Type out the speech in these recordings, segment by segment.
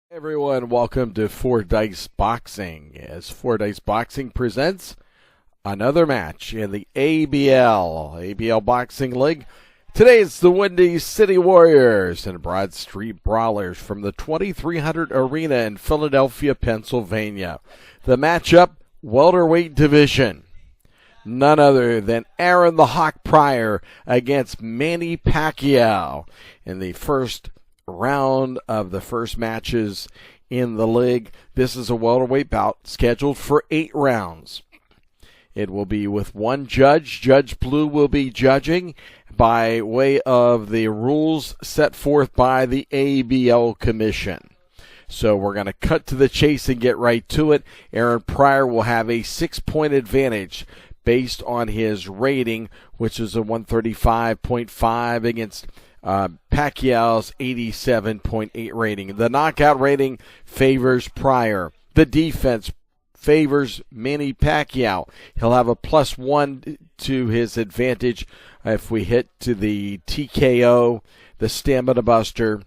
Everyone, welcome to Four Dice Boxing, as Four Dice Boxing presents another match in the ABL Boxing League. Today it's the Windy City Warriors and Broad Street Brawlers from the 2300 Arena in Philadelphia, Pennsylvania. The matchup, welterweight division. None other than Aaron the Hawk Pryor against Manny Pacquiao in the first round of the first matches in the league. This is a welterweight bout scheduled for 8 rounds. It will be with one judge. Judge Blue will be judging by way of the rules set forth by the ABL Commission. So we're going to cut to the chase and get right to it. Aaron Pryor will have a 6-point advantage based on his rating, which is a 135.5 against Pacquiao's 87.8 rating. The knockout rating favors Pryor. The defense favors Manny Pacquiao. He'll have a +1 to his advantage if we hit to the TKO, the stamina buster,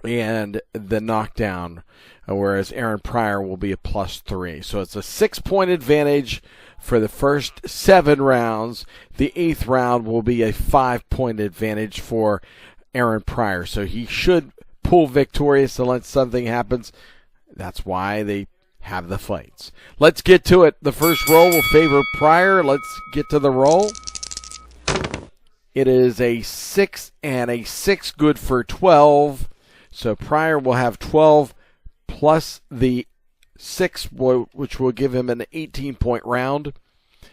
and the knockdown, whereas Aaron Pryor will be a +3. So it's a 6-point advantage for the first 7 rounds. The 8th round will be a 5-point advantage for Aaron Pryor. So he should pull victorious unless something happens. That's why they have the fights. Let's get to it. The first roll will favor Pryor. Let's get to the roll. It is a 6 and a 6, good for 12. So Pryor will have 12 plus the 6, which will give him an 18-point round.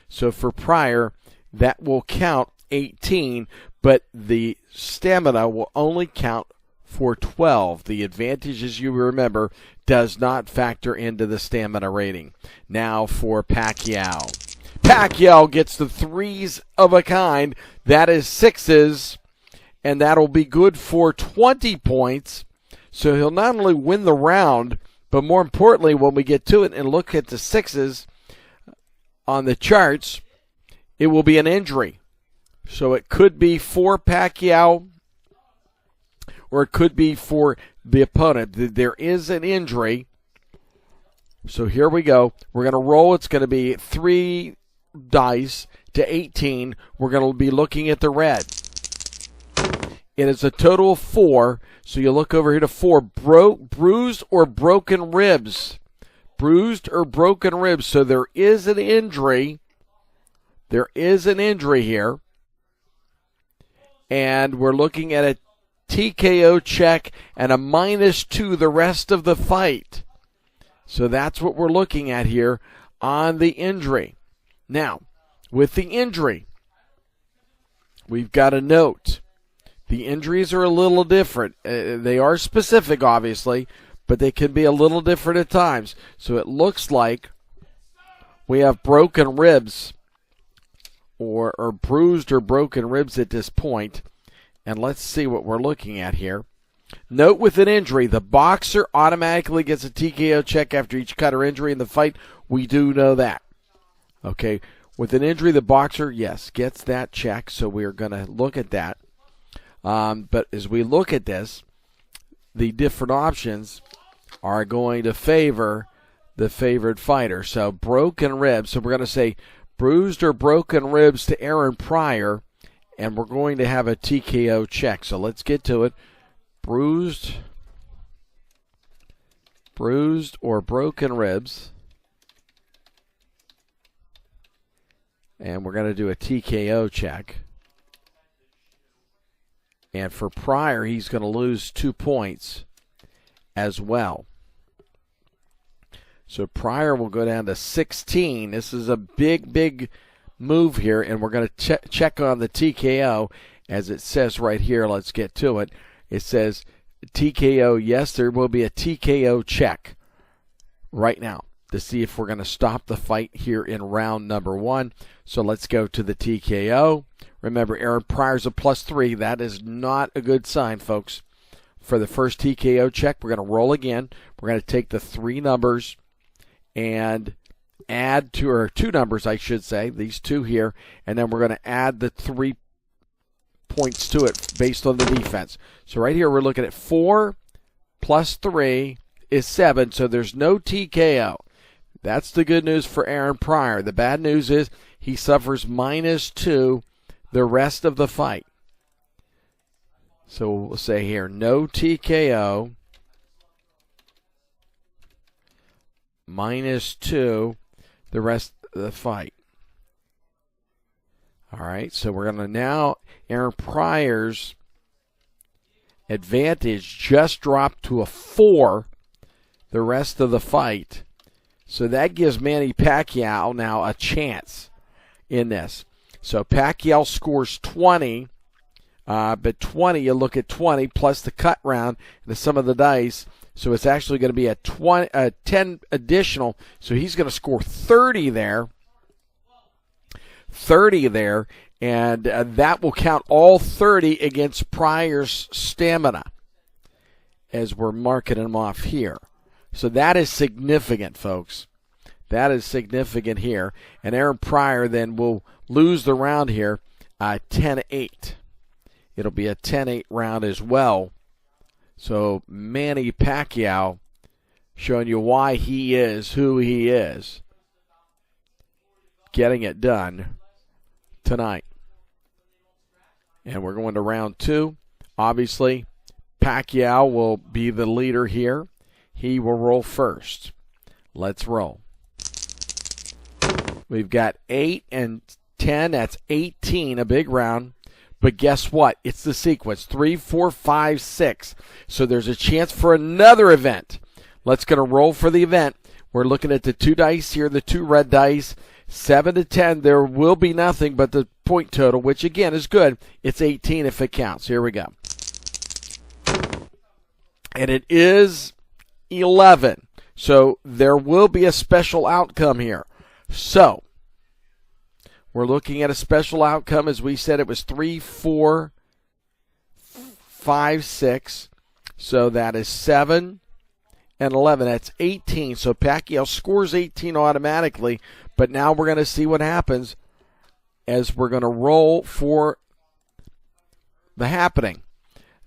So for Pryor, that will count 18, but the stamina will only count for 12. The advantage, as you remember, does not factor into the stamina rating. Now for Pacquiao. Pacquiao gets the 3s of a kind. That is 6s, and that'll be good for 20 points. So he'll not only win the round, but more importantly, when we get to it and look at the 6s on the charts, it will be an injury. So it could be for Pacquiao, or it could be for the opponent. There is an injury. So here we go. We're going to roll. It's going to be 3 dice to 18. We're going to be looking at the red. It is a total of 4. So you look over here to 4. Bruised or broken ribs. Bruised or broken ribs. So there is an injury. There is an injury here. And we're looking at a TKO check and a -2 the rest of the fight. So that's what we're looking at here on the injury. Now, with the injury, we've got a note. The injuries are a little different. They are specific, obviously, but they can be a little different at times. So it looks like we have broken ribs or bruised or broken ribs at this point. And let's see what we're looking at here. Note with an injury, the boxer automatically gets a TKO check after each cut or injury in the fight. We do know that. Okay, with an injury, the boxer, yes, gets that check. So we are going to look at that. But as we look at this, the different options are going to favor the favored fighter. So broken ribs. So we're going to say bruised or broken ribs to Aaron Pryor, and we're going to have a TKO check. So let's get to it. Bruised or broken ribs. And we're going to do a TKO check. And for Pryor, he's going to lose 2 points as well. So Pryor will go down to 16. This is a big move here, and we're going to check on the TKO. As it says right here, let's get to it. It says TKO, yes, there will be a TKO check right now to see if we're going to stop the fight here in round number 1. So let's go to the TKO. Remember, Aaron Pryor's a +3. That is not a good sign, folks. For the first TKO check, we're going to roll again. We're going to take the 3 numbers and add to, or 2 numbers, I should say, these 2 here, and then we're going to add the 3 points to it based on the defense. So right here, we're looking at 4 plus 3 is 7, so there's no TKO. That's the good news for Aaron Pryor. The bad news is he suffers -2 the rest of the fight. So we'll say here, no TKO, -2 the rest of the fight. All right, so we're going to now, Aaron Pryor's advantage just dropped to a 4 the rest of the fight. So that gives Manny Pacquiao now a chance in this. So Pacquiao scores 20, but 20, you look at 20 plus the cut round and the sum of the dice. So it's actually going to be a 10 additional. So he's going to score 30 there. 30 there, and that will count all 30 against Pryor's stamina as we're marking him off here. So that is significant, folks. That is significant here. And Aaron Pryor then will lose the round here 10-8. It'll be a 10-8 round as well. So Manny Pacquiao showing you why he is who he is. Getting it done tonight. And we're going to round 2. Obviously, Pacquiao will be the leader here. He will roll first. Let's roll. We've got 8 and 10. That's 18, a big round. But guess what? It's the sequence. 3, 4, 5, 6. So there's a chance for another event. Let's going to roll for the event. We're looking at the 2 dice here, the 2 red dice. 7 to 10, there will be nothing but the point total, which again is good. It's 18 if it counts. Here we go. And it is 11. So there will be a special outcome here. So we're looking at a special outcome. As we said, it was 3, 4, 5, 6. So that is 7 and 11. That's 18. So Pacquiao scores 18 automatically. But now we're going to see what happens as we're going to roll for the happening.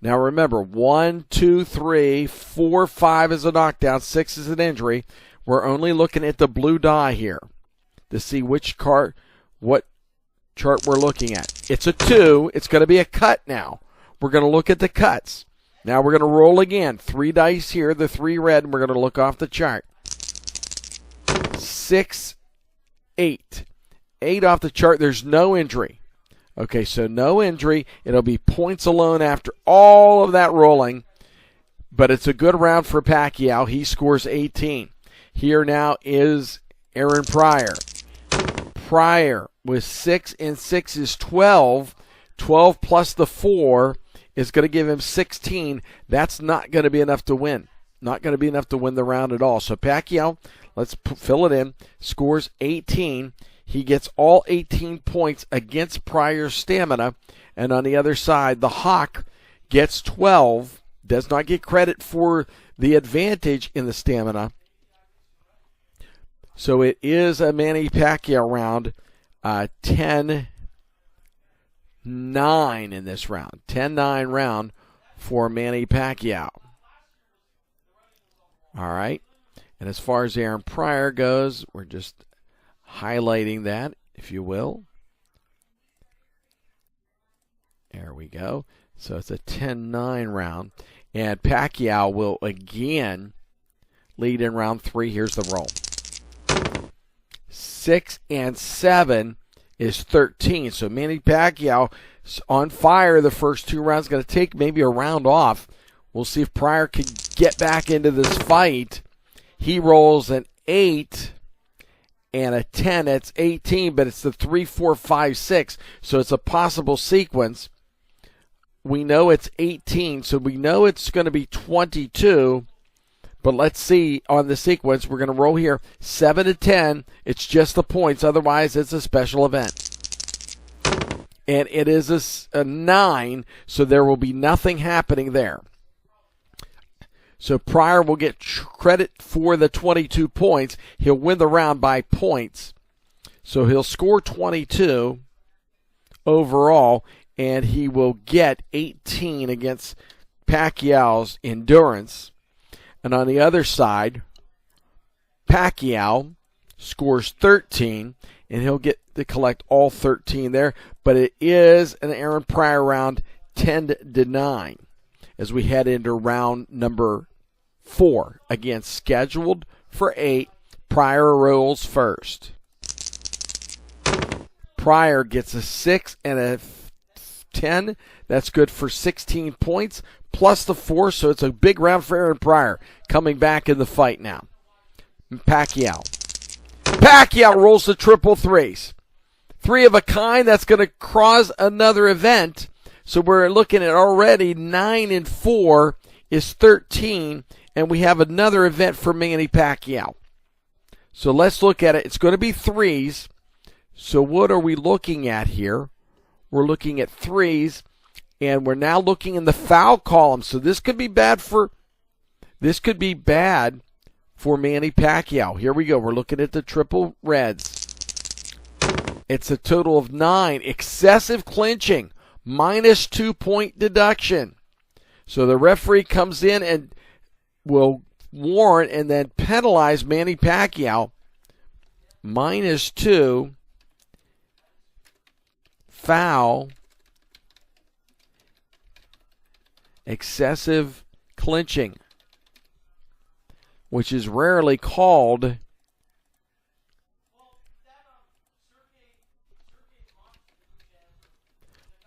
Now remember, 1, 2, 3, 4, 5 is a knockdown, 6 is an injury. We're only looking at the blue die here to see what chart we're looking at. It's a 2. It's going to be a cut now. We're going to look at the cuts. Now we're going to roll again. 3 dice here, the 3 red, and we're going to look off the chart. 6, 8. 8 off the chart. There's no injury. Okay, so no injury. It'll be points alone after all of that rolling. But it's a good round for Pacquiao. He scores 18. Here now is Aaron Pryor. Pryor with 6 and 6 is 12. 12 plus the 4 is going to give him 16. That's not going to be enough to win. Not going to be enough to win the round at all. So Pacquiao, let's fill it in, scores 18. He gets all 18 points against Pryor's stamina. And on the other side, the Hawk gets 12. Does not get credit for the advantage in the stamina. So it is a Manny Pacquiao round. 10-9 in this round. 10-9 round for Manny Pacquiao. All right. And as far as Aaron Pryor goes, we're just highlighting that, if you will. There we go. So it's a 10-9 round. And Pacquiao will again lead in round 3. Here's the roll. 6 and 7 is 13. So Manny Pacquiao on fire the first 2 rounds. Going to take maybe a round off. We'll see if Pryor can get back into this fight. He rolls an 8 and a 10. That's 18, but it's the 3, 4, 5, 6. So it's a possible sequence. We know it's 18, so we know it's going to be 22. But let's see on the sequence. We're going to roll here 7 to 10. It's just the points. Otherwise, it's a special event. And it is a 9, so there will be nothing happening there. So Pryor will get credit for the 22 points. He'll win the round by points. So he'll score 22 overall, and he will get 18 against Pacquiao's endurance. And on the other side, Pacquiao scores 13, and he'll get to collect all 13 there. But it is an Aaron Pryor round 10-9 as we head into round number 4. Again, scheduled for 8. Pryor rolls first. Pryor gets a 6 and a 10. That's good for 16 points, plus the 4, so it's a big round for Aaron Pryor coming back in the fight now. Pacquiao rolls the triple threes. 3 of a kind, that's going to cause another event. So we're looking at already 9 and 4 is 13, and we have another event for Manny Pacquiao. So let's look at it. It's going to be 3s. So what are we looking at here? We're looking at 3s, and we're now looking in the foul column. So this could be bad for Manny Pacquiao. Here we go. We're looking at the triple reds. It's a total of 9. Excessive clinching, minus 2-point deduction. So the referee comes in and will warn and then penalize Manny Pacquiao. Minus 2. Foul. Excessive clinching, which is rarely called.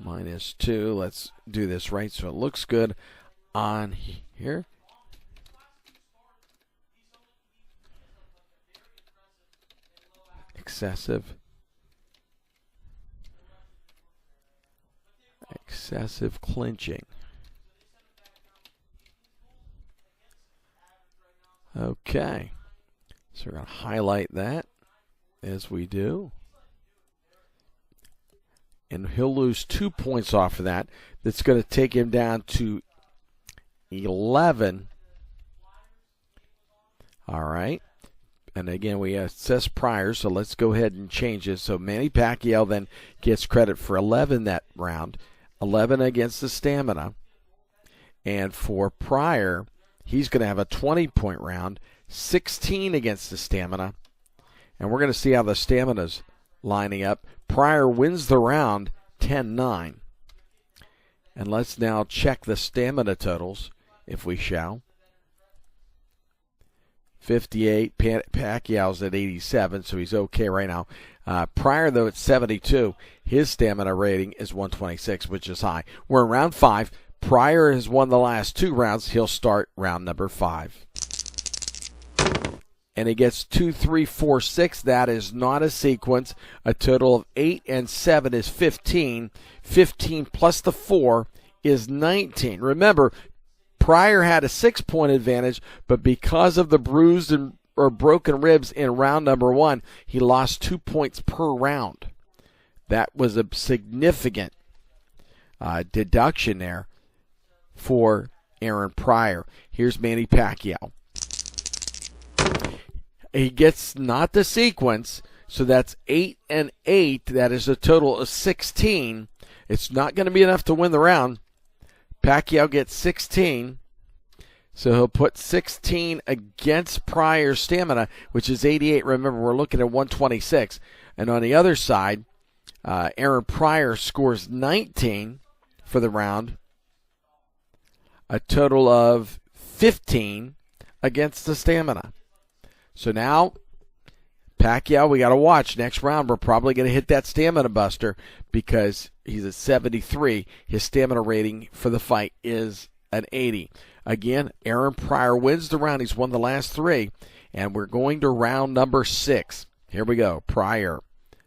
Minus 2. Let's do this right so it looks good on here. Excessive clinching. Okay. So we're going to highlight that as we do. And he'll lose 2 points off of that. That's going to take him down to 11. All right. And again, we assess Pryor, so let's go ahead and change it. So Manny Pacquiao then gets credit for 11 that round, 11 against the stamina. And for Pryor, he's going to have a 20-point round, 16 against the stamina. And we're going to see how the stamina's lining up. Pryor wins the round 10-9. And let's now check the stamina totals, if we shall. 58. Pacquiao's at 87, so he's okay right now. Pryor, though, at 72. His stamina rating is 126, which is high. We're in round 5. Pryor has won the last 2 rounds. He'll start round number 5. And he gets 2, 3, 4, 6. That is not a sequence. A total of 8 and 7 is 15. 15 plus the 4 is 19. Remember, Pryor had a 6-point advantage, but because of the bruised or broken ribs in round number 1, he lost 2 points per round. That was a significant deduction there for Aaron Pryor. Here's Manny Pacquiao. He gets not the sequence, so that's 8 and 8. That is a total of 16. It's not going to be enough to win the round. Pacquiao gets 16, so he'll put 16 against Pryor's stamina, which is 88. Remember, we're looking at 126. And on the other side, Aaron Pryor scores 19 for the round, a total of 15 against the stamina. So now, Pacquiao, we got to watch. Next round, we're probably going to hit that stamina buster because he's at 73. His stamina rating for the fight is an 80. Again, Aaron Pryor wins the round. He's won the last 3. And we're going to round number 6. Here we go. Pryor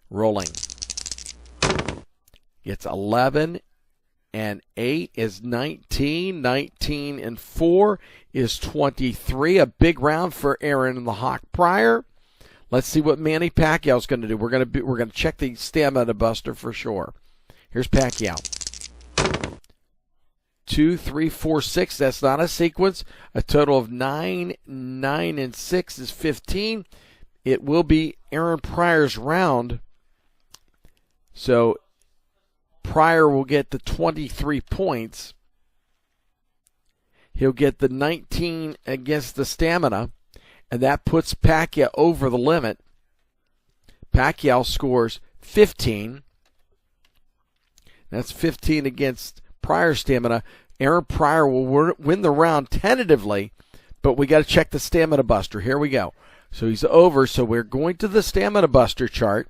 rolling. Gets 11 and 8 is 19. 19 and 4 is 23. A big round for Aaron and the Hawk Pryor. Let's see what Manny Pacquiao is going to do. We're going to check the stamina buster for sure. Here's Pacquiao. 2, 3, 4, 6. That's not a sequence. A total of 9. 9 and 6 is 15. It will be Aaron Pryor's round. So Pryor will get the 23 points. He'll get the 19 against the stamina, and that puts Pacquiao over the limit. Pacquiao scores 15. That's 15 against Pryor stamina. Aaron Pryor will win the round tentatively, but we got to check the stamina buster. Here we go. So he's over, so we're going to the stamina buster chart,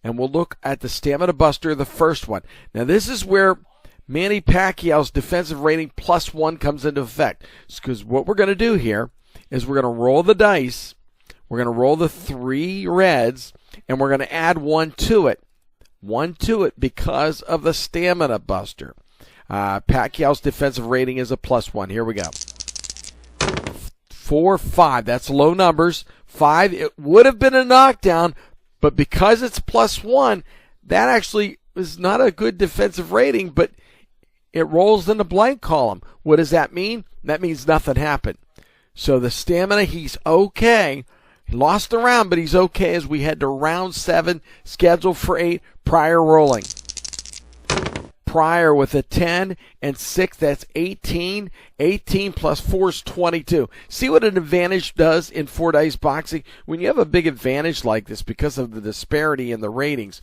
and we'll look at the stamina buster, the first one. Now, this is where Manny Pacquiao's defensive rating +1 comes into effect. Because what we're going to do here is we're going to roll the dice. We're going to roll the 3 reds, and we're going to add 1 to it. 1 to it because of the stamina buster. Pacquiao's defensive rating is a +1. Here we go. 4, 5. That's low numbers. 5, it would have been a knockdown, but because it's +1, that actually is not a good defensive rating, but it rolls in the blank column. What does that mean? That means nothing happened. So the stamina, he's okay. He lost the round, but he's okay as we head to round 7, scheduled for 8, Pryor rolling. Pryor with a 10 and 6, that's 18. 18 plus 4 is 22. See what an advantage does in 4-dice boxing? When you have a big advantage like this because of the disparity in the ratings,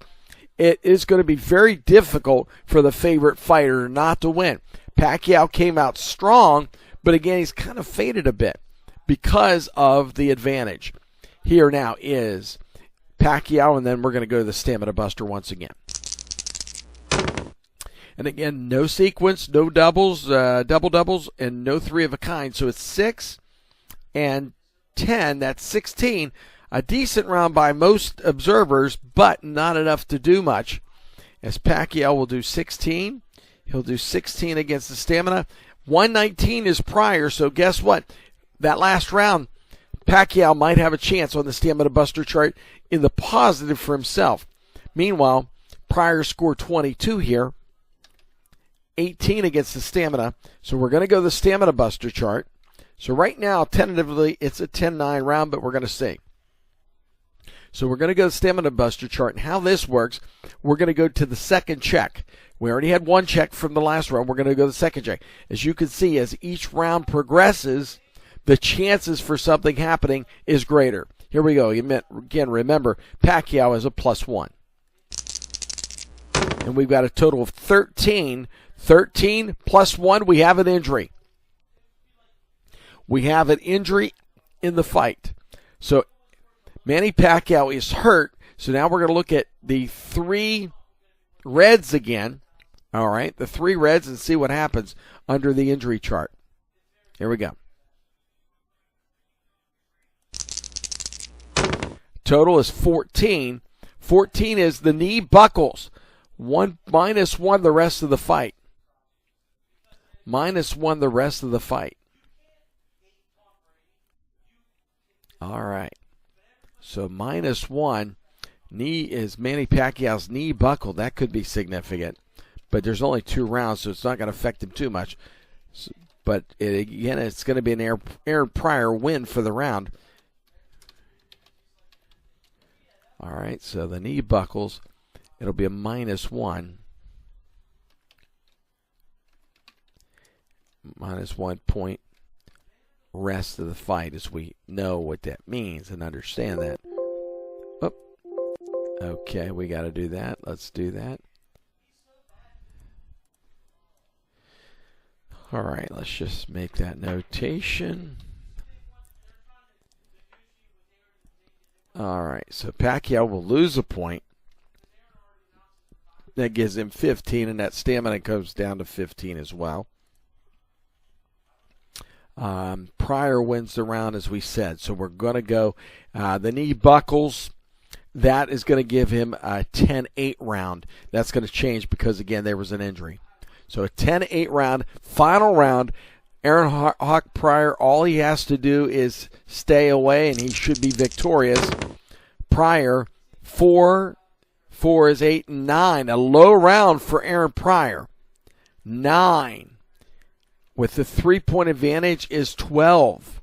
it is going to be very difficult for the favorite fighter not to win. Pacquiao came out strong, but again, he's kind of faded a bit because of the advantage. Here now is Pacquiao, and then we're going to go to the stamina buster once again. And again, no sequence, no doubles, double doubles, and no 3 of a kind. So it's 6 and 10. That's 16. A decent round by most observers, but not enough to do much. As Pacquiao will do 16. He'll do 16 against the stamina. 119 is Pryor, so guess what? That last round, Pacquiao might have a chance on the stamina buster chart in the positive for himself. Meanwhile, Pryor scored 22 here. 18 against the stamina. So we're going to go to the stamina buster chart. So right now, tentatively, it's a 10-9 round, but we're going to see. So we're going to go to the stamina buster chart. And how this works, we're going to go to the second check. We already had 1 check from the last round. We're going to go to the second check. As you can see, as each round progresses, the chances for something happening is greater. Here we go. Again, remember, Pacquiao is a +1. And we've got a total of 13. 13 plus 1, we have an injury. We have an injury in the fight. So Manny Pacquiao is hurt. So now we're going to look at the 3 reds again. All right, the 3 reds, and see what happens under the injury chart. Here we go. Total is 14. 14 is the knee buckles. -1 the rest of the fight. -1 the rest of the fight. All right. So -1. Knee is Manny Pacquiao's knee buckle. That could be significant. But there's only 2 rounds, so it's not going to affect him too much. But again, it's going to be an Aaron Pryor win for the round. All right, so the knee buckles. It'll be a -1. -1 point rest of the fight, as we know what that means and understand that. Oh, okay, we got to do that. Let's do that. All right, let's just make that notation. All right, so Pacquiao will lose a point. That gives him 15, and that stamina goes down to 15 as well. Pryor wins the round, as we said. So we're going to go the knee buckles. That is going to give him a 10-8 round. That's going to change because, again, there was an injury. So a 10-8 round, final round. Aaron Hawk Pryor, all he has to do is stay away, and he should be victorious. Pryor, 4 is 8 and 9. A low round for Aaron Pryor. 9. With the 3-point advantage is 12.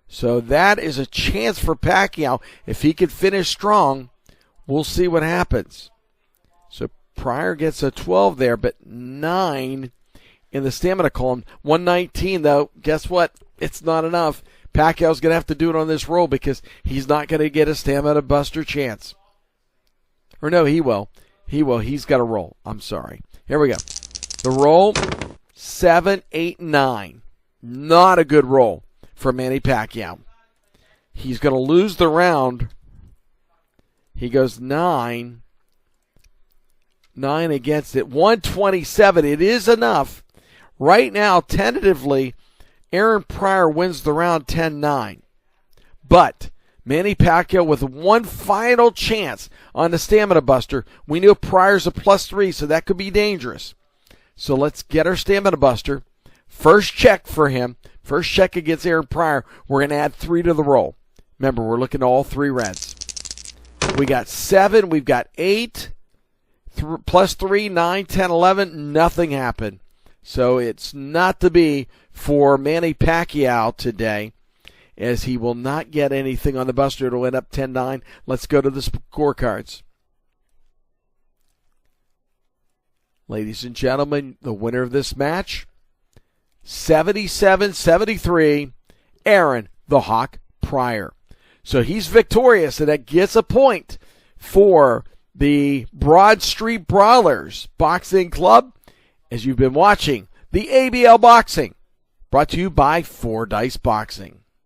So that is a chance for Pacquiao. If he can finish strong, we'll see what happens. So Pryor gets a 12 there, but 9 in the stamina column. 119, though, guess what? It's not enough. Pacquiao's going to have to do it on this roll because he's not going to get a stamina buster chance. Or no, he will. He will. He's got a roll. I'm sorry. Here we go. The roll, 7, 8, 9. Not a good roll for Manny Pacquiao. He's going to lose the round. He goes 9. 9 against it. 127. It is enough. Right now, tentatively, Aaron Pryor wins the round 10-9. But Manny Pacquiao with one final chance on the stamina buster. We know Pryor's a +3, so that could be dangerous. So let's get our stamina buster. First check for him. First check against Aaron Pryor. We're going to add 3 to the roll. Remember, we're looking at all 3 reds. We got 7. We've got 8. +3, 9, 10, 11. Nothing happened. So it's not to be for Manny Pacquiao today, as he will not get anything on the buster. It'll end up 10-9. Let's go to the scorecards. Ladies and gentlemen, the winner of this match, 77-73, Aaron the Hawk Pryor. So he's victorious, and that gets a point for the Broad Street Brawlers Boxing Club, as you've been watching the ABL Boxing, brought to you by 4 Dice Boxing.